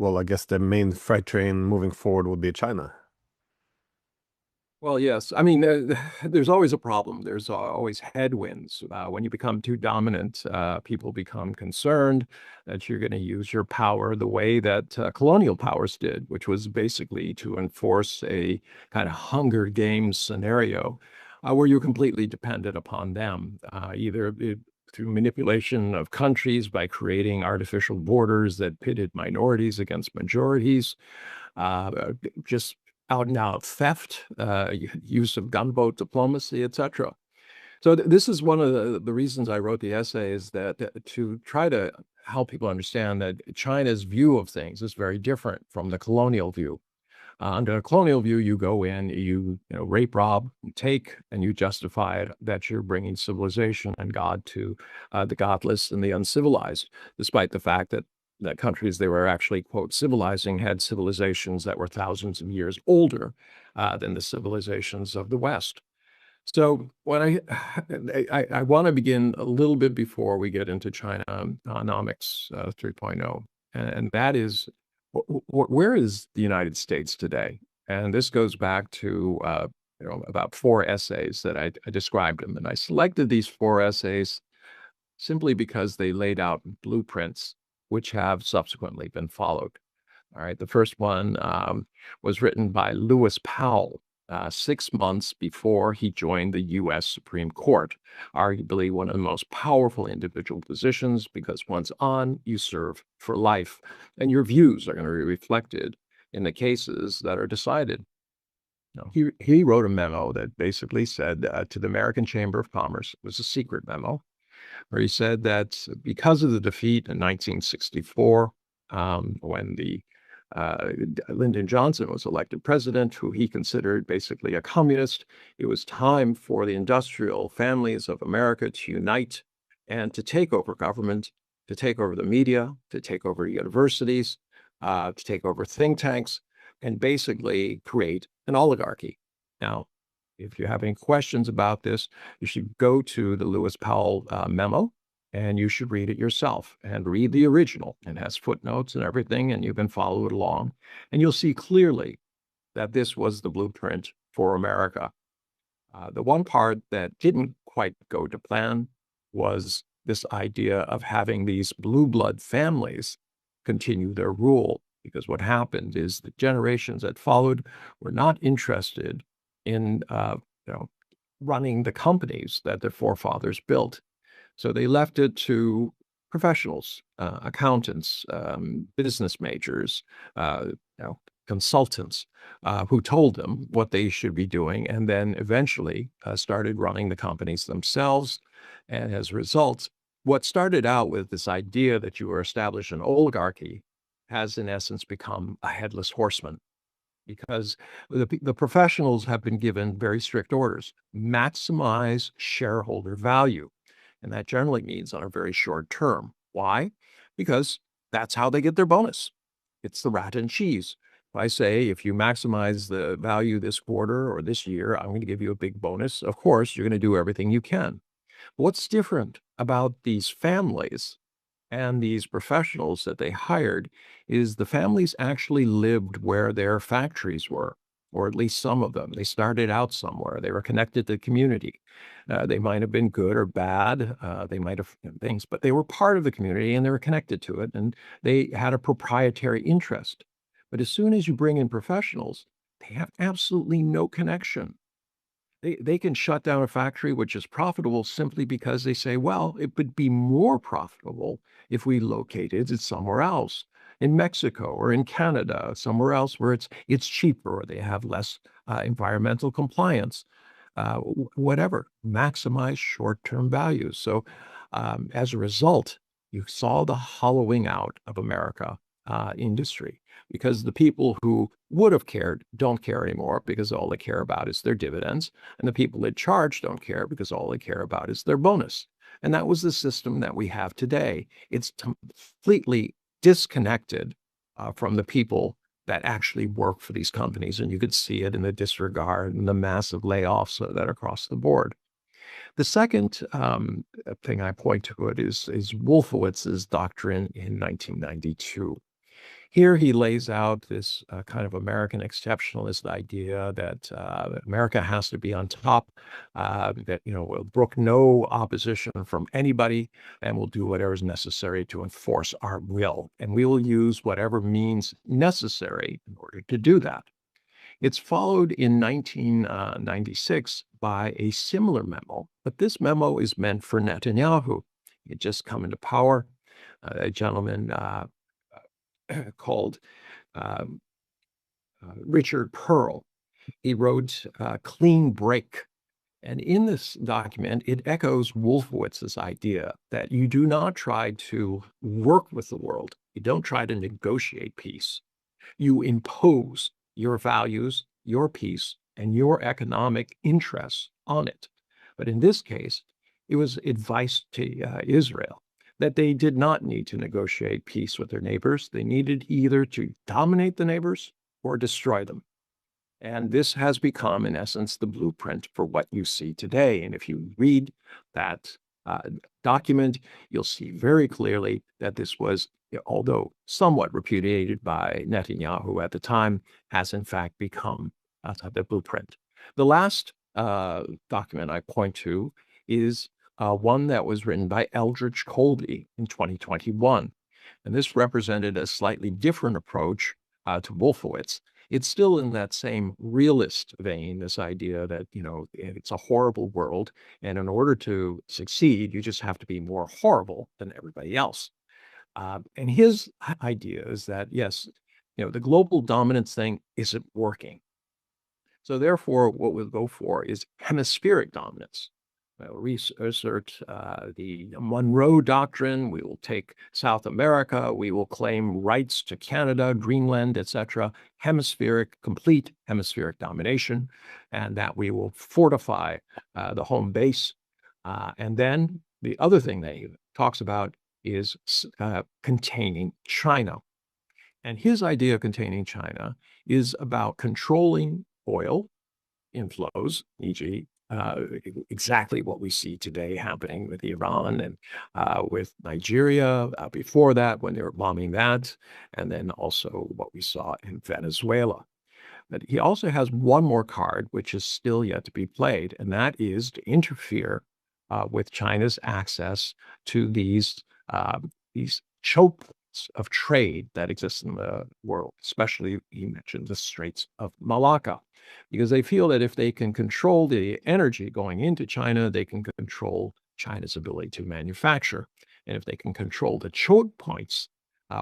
well, I guess the main freight train moving forward would be China. Well, yes. I mean, there's always a problem. There's always headwinds. When you become too dominant, people become concerned that you're going to use your power the way that colonial powers did, which was basically to enforce a kind of Hunger Games scenario where you're completely dependent upon them, through manipulation of countries by creating artificial borders that pitted minorities against majorities, just out and out theft, use of gunboat diplomacy, etc. So this is one of the reasons I wrote the essay is that to try to help people understand that China's view of things is very different from the colonial view. Under a colonial view, you go in, you rape, rob, take, and you justify it that you're bringing civilization and God to the godless and the uncivilized, despite the fact that countries they were actually, quote, civilizing had civilizations that were thousands of years older than the civilizations of the West. So when I want to begin a little bit before we get into Chinanomics 3.0, and that is where is the United States today? And this goes back to about four essays that I described them, and I selected these four essays simply because they laid out blueprints which have subsequently been followed. All right. The first one was written by Lewis Powell 6 months before he joined the U.S. Supreme Court, arguably one of the most powerful individual positions because once on, you serve for life, and your views are going to be reflected in the cases that are decided. Now, he wrote a memo that basically said to the American Chamber of Commerce, it was a secret memo, where he said that because of the defeat in 1964, when the Lyndon Johnson was elected president, who he considered basically a communist, it was time for the industrial families of America to unite and to take over government, to take over the media, to take over universities, to take over think tanks, and basically create an oligarchy. Now, if you have any questions about this, you should go to the Lewis Powell memo and you should read it yourself and read the original. It has footnotes and everything, and you can follow it along. And you'll see clearly that this was the blueprint for America. The one part that didn't quite go to plan was this idea of having these blue blood families continue their rule. Because what happened is the generations that followed were not interested in running the companies that their forefathers built. So they left it to professionals, accountants, business majors, consultants, who told them what they should be doing, and then eventually started running the companies themselves. And as a result, what started out with this idea that you were establish an oligarchy has in essence become a headless horseman because the professionals have been given very strict orders: maximize shareholder value. And that generally means on a very short term. Why? Because that's how they get their bonus. It's the rat and cheese. If I say, if you maximize the value this quarter or this year, I'm going to give you a big bonus. Of course, you're going to do everything you can. What's different about these families and these professionals that they hired is the families actually lived where their factories were, or at least some of them. They started out somewhere. They were connected to the community. They might have been good or bad. They might have things, but they were part of the community and they were connected to it, and they had a proprietary interest. But as soon as you bring in professionals, they have absolutely no connection. They can shut down a factory which is profitable simply because they say, well, it would be more profitable if we located it somewhere else, in Mexico or in Canada, somewhere else where it's cheaper or they have less environmental compliance, whatever, maximize short-term values. So as a result, you saw the hollowing out of America industry because the people who would have cared don't care anymore because all they care about is their dividends. And the people that charge don't care because all they care about is their bonus. And that was the system that we have today. It's completely disconnected from the people that actually work for these companies. And you could see it in the disregard and the massive layoffs that are across the board. The second thing I point to it is Wolfowitz's doctrine in 1992. Here he lays out this kind of American exceptionalist idea that America has to be on top, that, we'll brook no opposition from anybody, and we'll do whatever is necessary to enforce our will. And we will use whatever means necessary in order to do that. It's followed in 1996 by a similar memo, but this memo is meant for Netanyahu. He had just come into power. A gentleman called um, Richard Pearl. He wrote Clean Break. And in this document, it echoes Wolfowitz's idea that you do not try to work with the world. You don't try to negotiate peace. You impose your values, your peace, and your economic interests on it. But in this case, it was advice to Israel that they did not need to negotiate peace with their neighbors. They needed either to dominate the neighbors or destroy them. And this has become, in essence, the blueprint for what you see today. And if you read that uh, document, you'll see very clearly that this was, although somewhat repudiated by Netanyahu at the time, has in fact become the blueprint. The last document I point to is one that was written by Eldridge Colby in 2021. And this represented a slightly different approach to Wolfowitz. It's still in that same realist vein, this idea that, it's a horrible world. And in order to succeed, you just have to be more horrible than everybody else. And his idea is that, yes, the global dominance thing isn't working. So therefore, what we'll go for is hemispheric dominance. We'll reassert the Monroe Doctrine. We will take South America. We will claim rights to Canada, Greenland, etc. Complete hemispheric domination, and that we will fortify the home base. And then the other thing that he talks about is containing China. And his idea of containing China is about controlling oil inflows, e.g., exactly what we see today happening with Iran and with Nigeria before that when they were bombing that, and then also what we saw in Venezuela. But he also has one more card, which is still yet to be played, and that is to interfere with China's access to these choke points of trade that exist in the world, especially he mentioned the Straits of Malacca, because they feel that if they can control the energy going into China, they can control China's ability to manufacture. And if they can control the choke points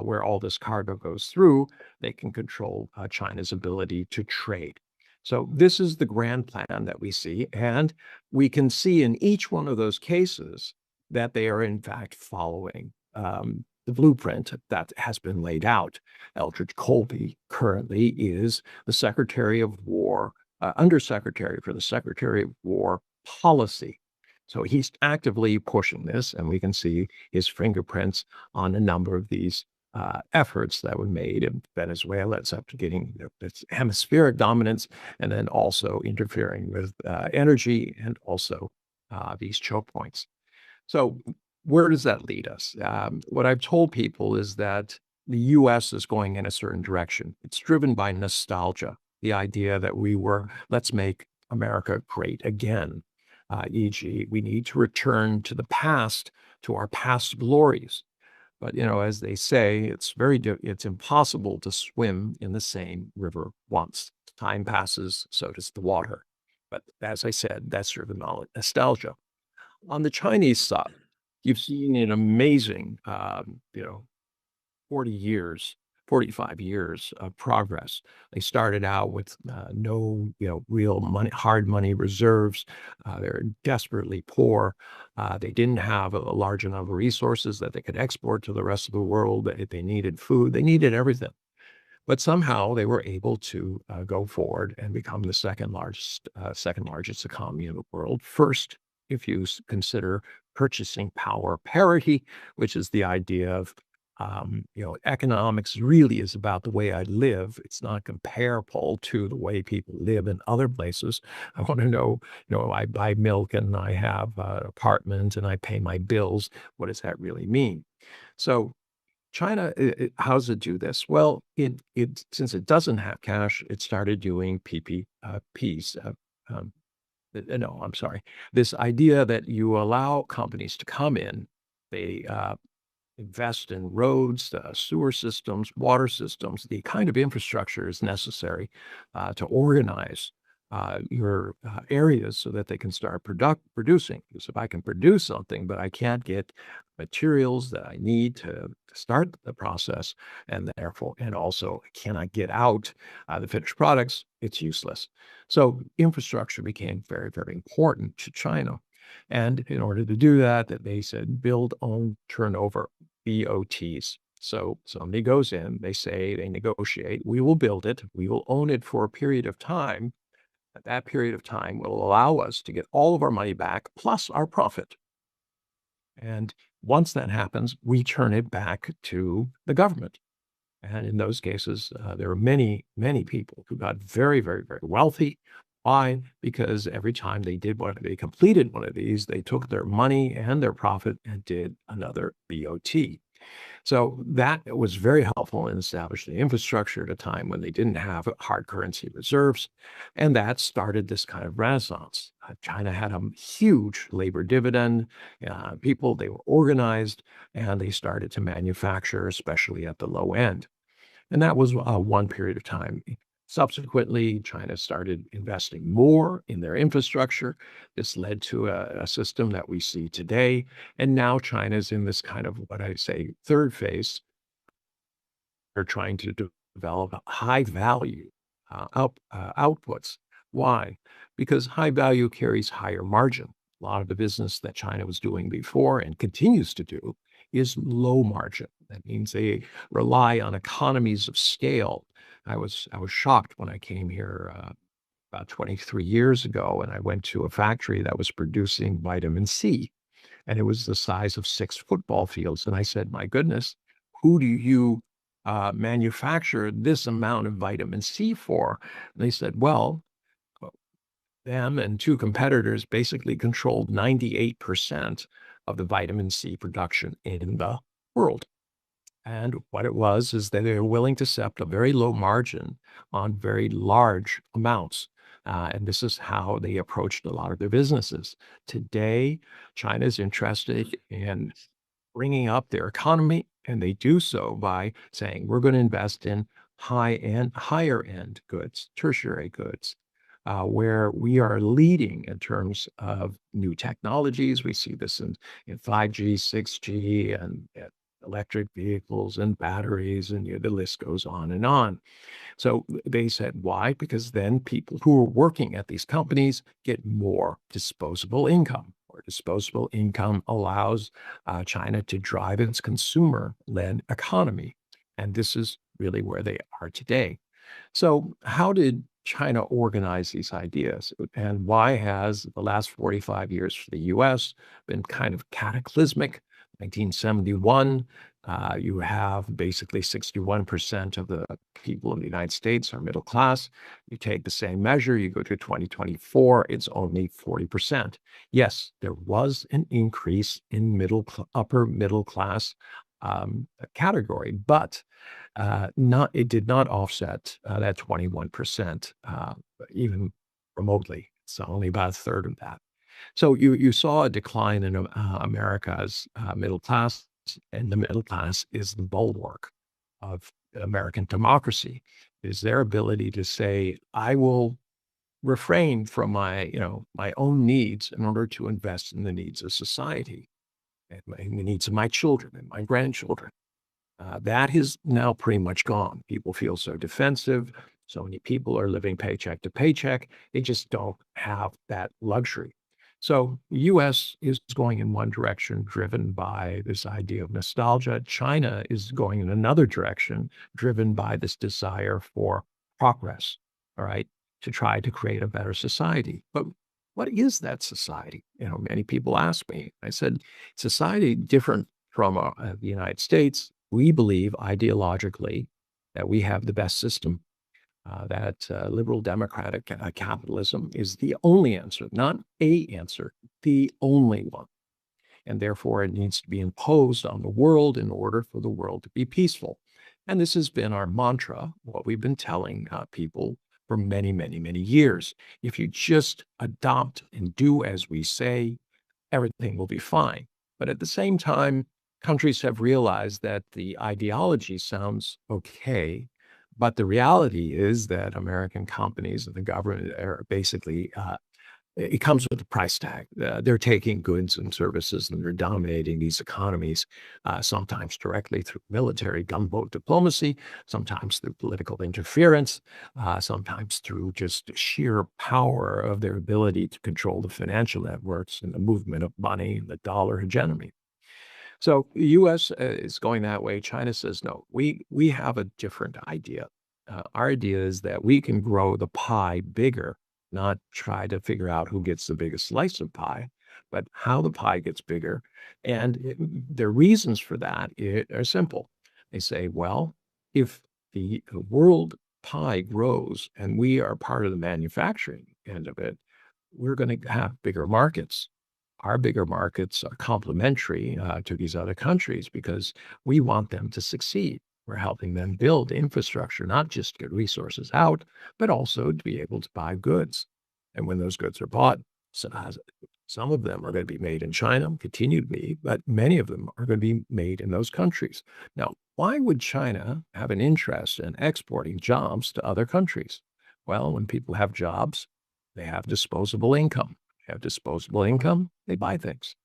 where all this cargo goes through, they can control China's ability to trade. So this is the grand plan that we see. And we can see in each one of those cases that they are in fact following the blueprint that has been laid out. Eldridge Colby currently is the Secretary of War, Undersecretary for the Secretary of War Policy. So he's actively pushing this, and we can see his fingerprints on a number of these efforts that were made in Venezuela. It's up to getting this hemispheric dominance, and then also interfering with energy and also these choke points. So where does that lead us? What I've told people is that the US is going in a certain direction. It's driven by nostalgia, the idea that let's make America great again. E.g., we need to return to the past, to our past glories. But, as they say, it's impossible to swim in the same river once. Time passes, so does the water. But as I said, that's driven by nostalgia. On the Chinese side, you've seen an amazing, 40 years, 45 years of progress. They started out with no, real money, hard money reserves. They're desperately poor. They didn't have a large enough resources that they could export to the rest of the world. They needed food. They needed everything. But somehow they were able to go forward and become the second largest economy in the world. First, if you consider purchasing power parity, which is the idea of economics really is about the way I live. It's not comparable to the way people live in other places. I want to know, I buy milk and I have an apartment and I pay my bills. What does that really mean? So China, how does it do this? Well, it since it doesn't have cash, it started doing PPPs. No, I'm sorry. This idea that you allow companies to come in, they invest in roads, sewer systems, water systems, the kind of infrastructure is necessary to organize your areas so that they can start producing. Because if I can produce something, but I can't get materials that I need to start the process, and therefore, and also cannot get out the finished products, it's useless. So infrastructure became very, very important to China. And in order to do that, that they said build, own, turn over, BOTs. So somebody goes in, they say, they negotiate, we will build it, we will own it for a period of time. That period of time will allow us to get all of our money back plus our profit. And once that happens, we turn it back to the government. And in those cases, there were many, many people who got very, very, very wealthy. Why? Because every time they completed one of these, they took their money and their profit and did another BOT. So that was very helpful in establishing the infrastructure at a time when they didn't have hard currency reserves. And that started this kind of renaissance. China had a huge labor dividend. People, they were organized and they started to manufacture, especially at the low end. And that was one period of time. Subsequently, China started investing more in their infrastructure. This led to a system that we see today. And now China's in this kind of what I say third phase. They're trying to develop high value outputs. Why? Because high value carries higher margin. A lot of the business that China was doing before and continues to do is low margin. That means they rely on economies of scale. I was shocked when I came here about 23 years ago, and I went to a factory that was producing vitamin C, and it was the size of 6 football fields. And I said, "My goodness, who do you manufacture this amount of vitamin C for?" And they said, "Well, them and 2 competitors basically controlled 98% of the vitamin C production in the world." And what it was is that they were willing to accept a very low margin on very large amounts. And this is how they approached a lot of their businesses. Today, China is interested in bringing up their economy, and they do so by saying, we're going to invest in higher end goods, tertiary goods, where we are leading in terms of new technologies. We see this in 5G, 6G, and electric vehicles and batteries, and the list goes on and on. So they said, why? Because then people who are working at these companies get more disposable income. Or disposable income allows China to drive its consumer-led economy. And this is really where they are today. So, how did China organize these ideas? And why has the last 45 years for the US been kind of cataclysmic? 1971, you have basically 61% of the people in the United States are middle class. You take the same measure, you go to 2024, it's only 40%. Yes, there was an increase in upper middle class category, but not it did not offset that 21%, even remotely. It's only about a third of that. So you saw a decline in America's middle class, and the middle class is the bulwark of American democracy. Is their ability to say, "I will refrain from my own needs in order to invest in the needs of society and the needs of my children and my grandchildren." That is now pretty much gone. People feel so defensive. So many people are living paycheck to paycheck. They just don't have that luxury. So the US is going in one direction, driven by this idea of nostalgia. China is going in another direction, driven by this desire for progress, all right, to try to create a better society. But what is that society? Many people ask me. I said, society different from the United States. We believe ideologically that we have the best system, that liberal democratic capitalism is the only answer, not a answer, the only one. and therefore it needs to be imposed on the world in order for the world to be peaceful. And this has been our mantra, what we've been telling people for many, many, many years. If you just adopt and do as we say, everything will be fine. But at the same time, countries have realized that the ideology sounds okay, but the reality is that American companies and the government are basically it comes with a price tag. They're taking goods and services and they're dominating these economies, sometimes directly through military gunboat diplomacy, sometimes through political interference, sometimes through just sheer power of their ability to control the financial networks and the movement of money and the dollar hegemony. So the U.S. Is going that way. China says no. We have a different idea. Our idea is that we can grow the pie bigger, not try to figure out who gets the biggest slice of pie, but how the pie gets bigger. And the reasons for that are simple. They say, well, if the world pie grows and we are part of the manufacturing end of it, we're going to have bigger markets. Our bigger markets are complementary to these other countries because we want them to succeed. We're helping them build infrastructure, not just get resources out, but also to be able to buy goods. And when those goods are bought, some of them are going to be made in China, continue to be, but many of them are going to be made in those countries. Now, why would China have an interest in exporting jobs to other countries? Well, when people have jobs, they have disposable income. Have disposable income, they buy things.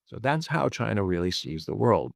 So that's how China really sees the world.